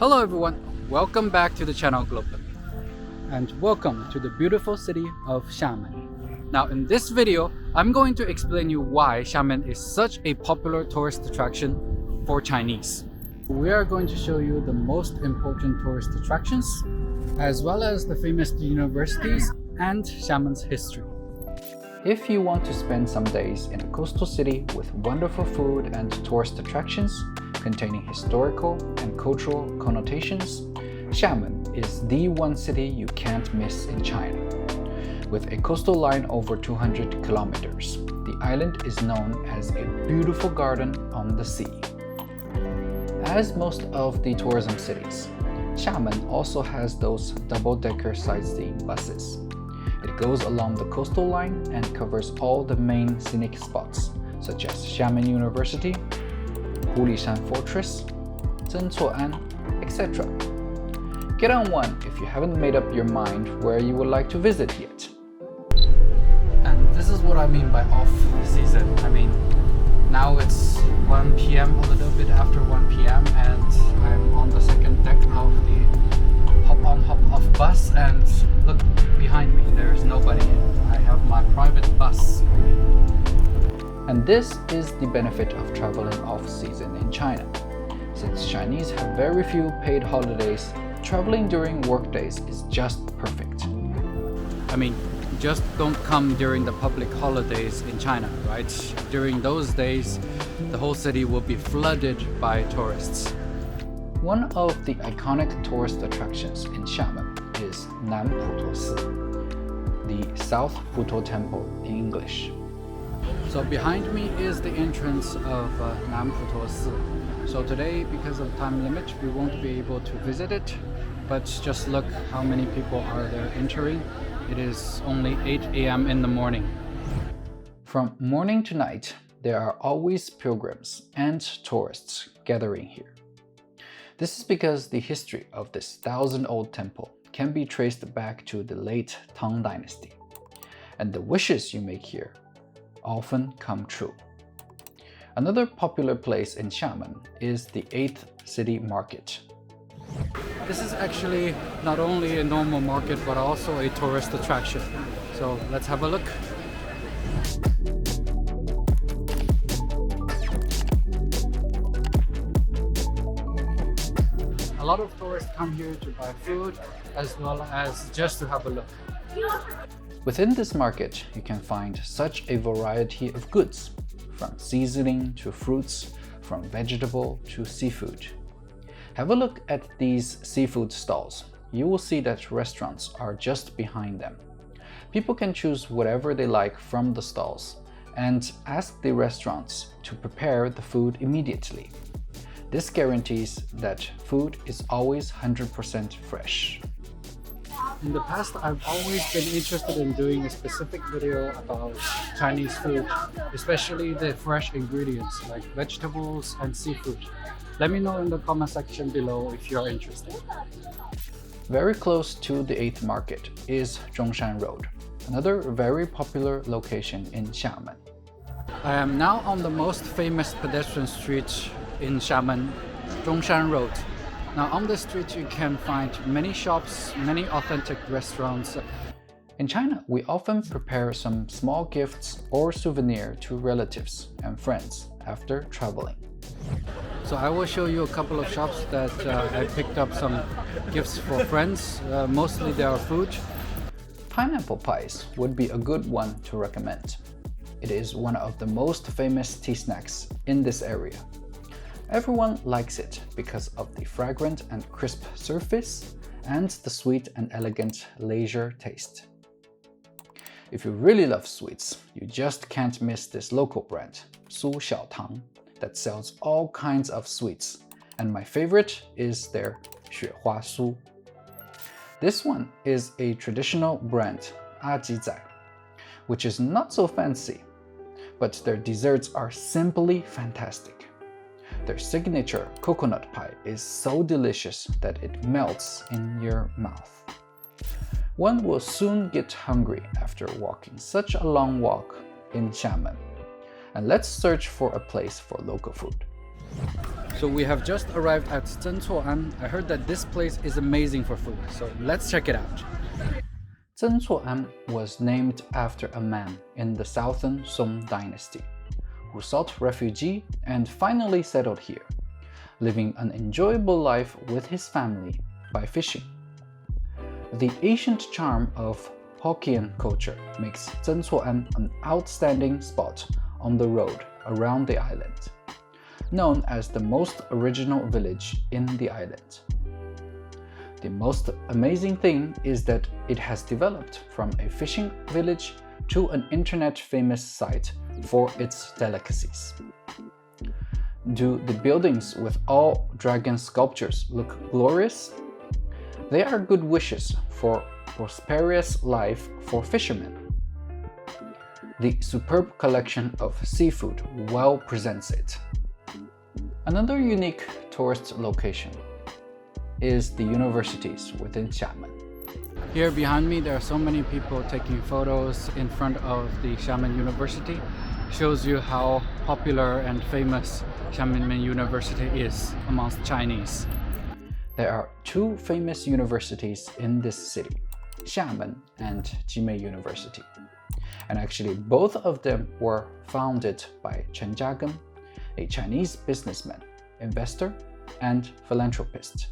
Hello everyone, welcome back to the channel globally, and welcome to the beautiful city of Xiamen. Now in this video, I'm going to explain you why Xiamen is such a popular tourist attraction for Chinese. We are going to show you the most important tourist attractions, as well as the famous universities and Xiamen's history. If you want to spend some days in a coastal city with wonderful food and tourist attractions, containing historical and cultural connotations, Xiamen is the one city you can't miss in China. With a coastal line over 200 kilometers, the island is known as a beautiful garden on the sea. As most of the tourism cities, Xiamen also has those double-decker sightseeing buses. It goes along the coastal line and covers all the main scenic spots, such as Xiamen University, Hulishan Fortress, Zengcuoan, etc. Get on one if you haven't made up your mind where you would like to visit yet. And this is what I mean by off-season. Now it's 1 p.m., a little bit after 1 p.m. and I'm on the second deck of the hop-on hop-off bus, and look behind me, there's nobody. I have my private bus. And this is the benefit of traveling off-season in China. Since Chinese have very few paid holidays, traveling during workdays is just perfect. Just don't come during the public holidays in China, right? During those days, the whole city will be flooded by tourists. One of the iconic tourist attractions in Xiamen is Nan Putuo Si, the South Putuo Temple in English. So behind me is the entrance of Nan Putuo Si. So today, because of time limit, we won't be able to visit it, but just look how many people are there entering. It is only 8 a.m. in the morning. From morning to night, there are always pilgrims and tourists gathering here. This is because the history of this 1,000-old temple can be traced back to the late Tang Dynasty, and the wishes you make here often come true. Another popular place in Xiamen is the 8th City Market. This is actually not only a normal market but also a tourist attraction. So let's have a look. A lot of tourists come here to buy food as well as just to have a look. Within this market, you can find such a variety of goods, from seasoning to fruits, from vegetable to seafood. Have a look at these seafood stalls. You will see that restaurants are just behind them. People can choose whatever they like from the stalls and ask the restaurants to prepare the food immediately. This guarantees that food is always 100% fresh. In the past, I've always been interested in doing a specific video about Chinese food, especially the fresh ingredients like vegetables and seafood. Let me know in the comment section below if you're interested. Very close to the 8th Market is Zhongshan Road, another very popular location in Xiamen. I am now on the most famous pedestrian street in Xiamen, Zhongshan Road. Now on this street you can find many shops, many authentic restaurants. In China, we often prepare some small gifts or souvenir to relatives and friends after traveling. So I will show you a couple of shops that I picked up some gifts for friends. Mostly they are food. Pineapple pies would be a good one to recommend. It is one of the most famous tea snacks in this area. Everyone likes it because of the fragrant and crisp surface and the sweet and elegant leisure taste. If you really love sweets, you just can't miss this local brand, Su Xiaotang, that sells all kinds of sweets, and my favorite is their Xuehua Su. This one is a traditional brand, Ajizai, which is not so fancy, but their desserts are simply fantastic. Their signature coconut pie is so delicious that it melts in your mouth. One will soon get hungry after walking such a long walk in Xiamen. And let's search for a place for local food. So we have just arrived at Zengcuoan. I heard that this place is amazing for food, so let's check it out. Zengcuoan was named after a man in the southern Song dynasty who sought refuge and finally settled here, living an enjoyable life with his family by fishing. The ancient charm of Hokkien culture makes Zengcuoan an outstanding spot on the road around the island, known as the most original village in the island. The most amazing thing is that it has developed from a fishing village to an internet-famous site for its delicacies. Do the buildings with all dragon sculptures look glorious? They are good wishes for prosperous life for fishermen. The superb collection of seafood well presents it. Another unique tourist location is the universities within Xiamen. Here behind me, there are so many people taking photos in front of the Xiamen University. Shows you how popular and famous Xiamen University is amongst Chinese. There are two famous universities in this city, Xiamen and Jimei University. And actually both of them were founded by Chen Jiageng, a Chinese businessman, investor, and philanthropist.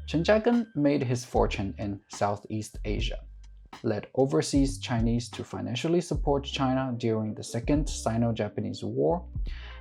Chen Jiageng made his fortune in Southeast Asia, led overseas Chinese to financially support China during the Second Sino-Japanese War,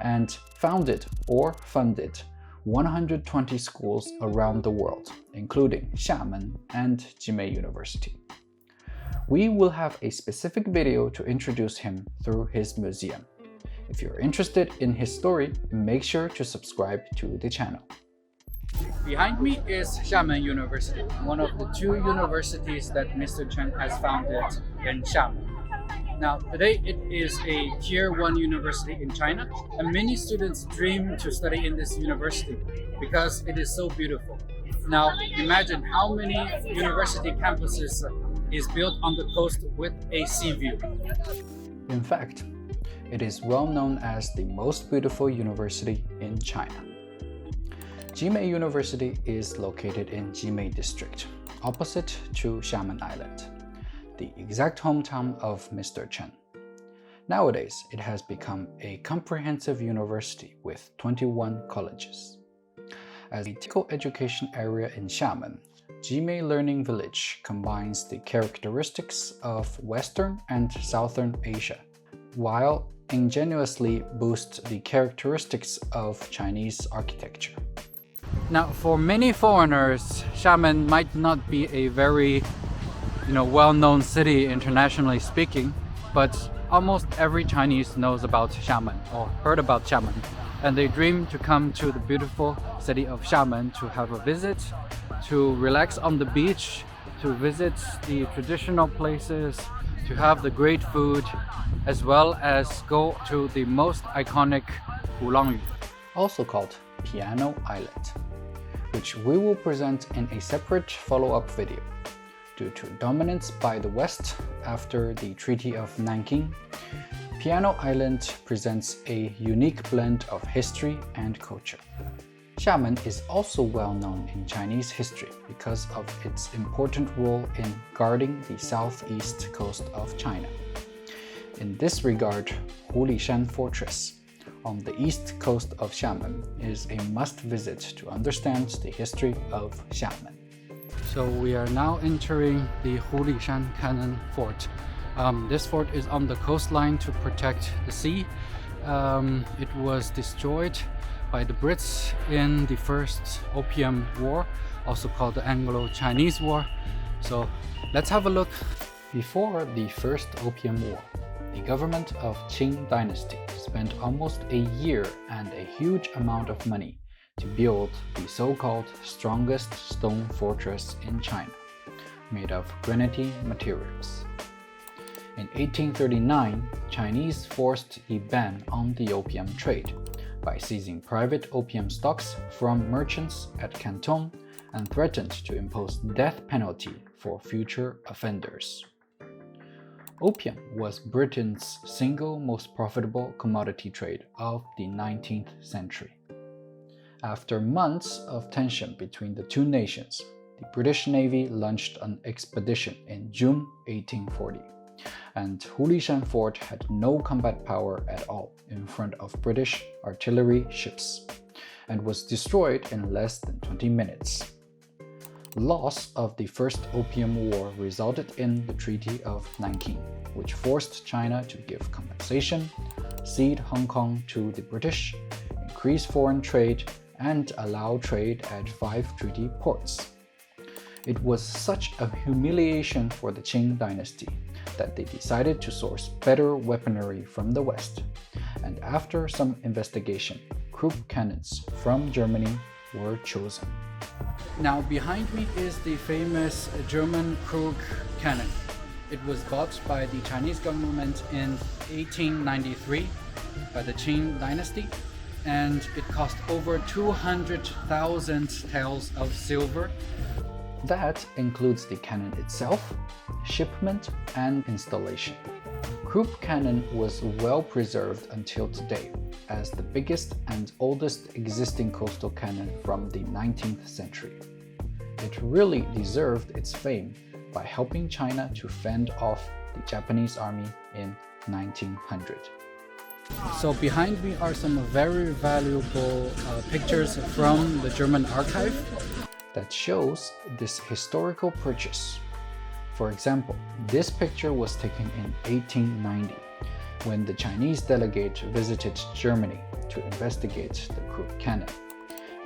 and founded or funded 120 schools around the world, including Xiamen and Jimei University. We will have a specific video to introduce him through his museum. If you're interested in his story, make sure to subscribe to the channel. Behind me is Xiamen University, one of the two universities that Mr. Chen has founded in Xiamen. Now, today it is a Tier 1 university in China, and many students dream to study in this university because it is so beautiful. Now, imagine how many university campuses is built on the coast with a sea view. In fact, it is well known as the most beautiful university in China. Jimei University is located in Jimei District, opposite to Xiamen Island, the exact hometown of Mr. Chen. Nowadays, it has become a comprehensive university with 21 colleges. As a technical education area in Xiamen, Jimei Learning Village combines the characteristics of Western and Southern Asia, while ingeniously boosts the characteristics of Chinese architecture. Now, for many foreigners, Xiamen might not be a very well-known city internationally speaking, but almost every Chinese knows about Xiamen or heard about Xiamen, and they dream to come to the beautiful city of Xiamen to have a visit, to relax on the beach, to visit the traditional places, to have the great food, as well as go to the most iconic Gulangyu, also called Piano Island, which we will present in a separate follow-up video. Due to dominance by the West after the Treaty of Nanking, Piano Island presents a unique blend of history and culture. Xiamen is also well known in Chinese history because of its important role in guarding the southeast coast of China. In this regard, Hulishan Fortress on the east coast of Xiamen is a must-visit to understand the history of Xiamen. So we are now entering the Hulishan Cannon Fort. This fort is on the coastline to protect the sea. It was destroyed by the Brits in the First Opium War, also called the Anglo-Chinese War. So let's have a look. Before the First Opium War, the government of Qing dynasty spent almost a year and a huge amount of money to build the so-called strongest stone fortress in China, made of granite materials. In 1839, Chinese forced the ban on the opium trade by seizing private opium stocks from merchants at Canton and threatened to impose death penalty for future offenders. Opium was Britain's single most profitable commodity trade of the 19th century. After months of tension between the two nations, the British Navy launched an expedition in June 1840, and Hulishan Fort had no combat power at all in front of British artillery ships, and was destroyed in less than 20 minutes. Loss of the First Opium War resulted in the Treaty of Nanking, which forced China to give compensation, cede Hong Kong to the British, increase foreign trade, and allow trade at 5 treaty ports. It was such a humiliation for the Qing dynasty that they decided to source better weaponry from the West, and after some investigation, Krupp cannons from Germany were chosen. Now behind me is the famous German Krug cannon. It was bought by the Chinese government in 1893 by the Qing dynasty, and it cost over 200,000 taels of silver. That includes the cannon itself, shipment, and installation. Krupp cannon was well preserved until today as the biggest and oldest existing coastal cannon from the 19th century. It really deserved its fame by helping China to fend off the Japanese army in 1900. So behind me are some very valuable pictures from the German archive that shows this historical purchase. For example, this picture was taken in 1890 when the Chinese delegate visited Germany to investigate the Krupp cannon.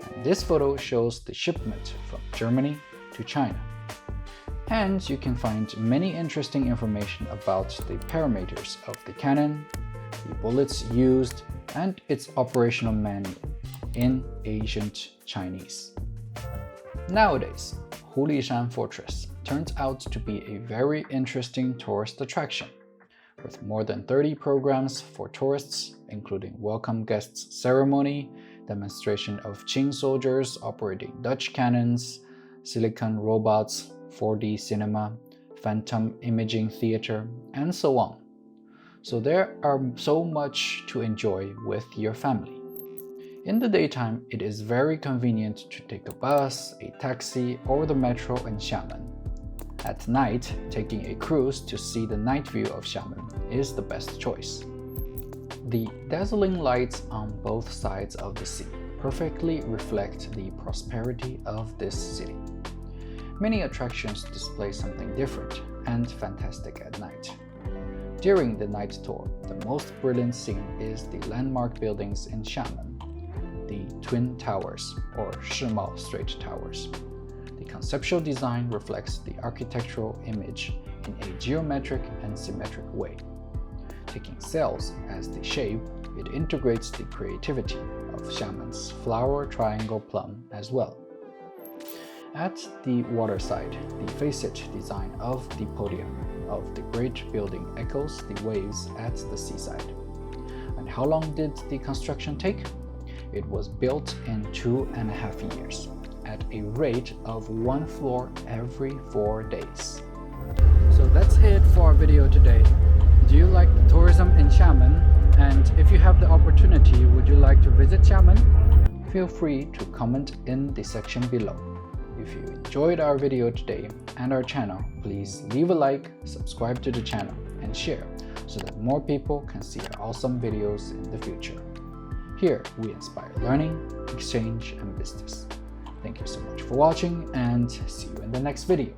And this photo shows the shipment from Germany to China. And you can find many interesting information about the parameters of the cannon, the bullets used, and its operational manual in ancient Chinese. Nowadays, Hulishan Fortress turns out to be a very interesting tourist attraction, with more than 30 programs for tourists, including welcome guests ceremony, demonstration of Qing soldiers operating Dutch cannons, silicon robots, 4D cinema, phantom imaging theater, and so on. So there are so much to enjoy with your family. In the daytime, it is very convenient to take a bus, a taxi, or the metro in Xiamen. At night, taking a cruise to see the night view of Xiamen is the best choice. The dazzling lights on both sides of the sea perfectly reflect the prosperity of this city. Many attractions display something different and fantastic at night. During the night tour, the most brilliant scene is the landmark buildings in Xiamen, the Twin Towers, or Shimao Straight Towers. The conceptual design reflects the architectural image in a geometric and symmetric way. Taking cells as the shape, it integrates the creativity of Xiamen's flower triangle plum as well. At the waterside, the facet design of the podium of the great building echoes the waves at the seaside. And how long did the construction take? It was built in 2.5 years, at a rate of 1 floor every 4 days. So that's it for our video today. Do you like the tourism in Xiamen? And if you have the opportunity, would you like to visit Xiamen? Feel free to comment in the section below. If you enjoyed our video today and our channel, please leave a like, subscribe to the channel, and share so that more people can see our awesome videos in the future. Here, we inspire learning, exchange, and business. Thank you so much for watching, and see you in the next video.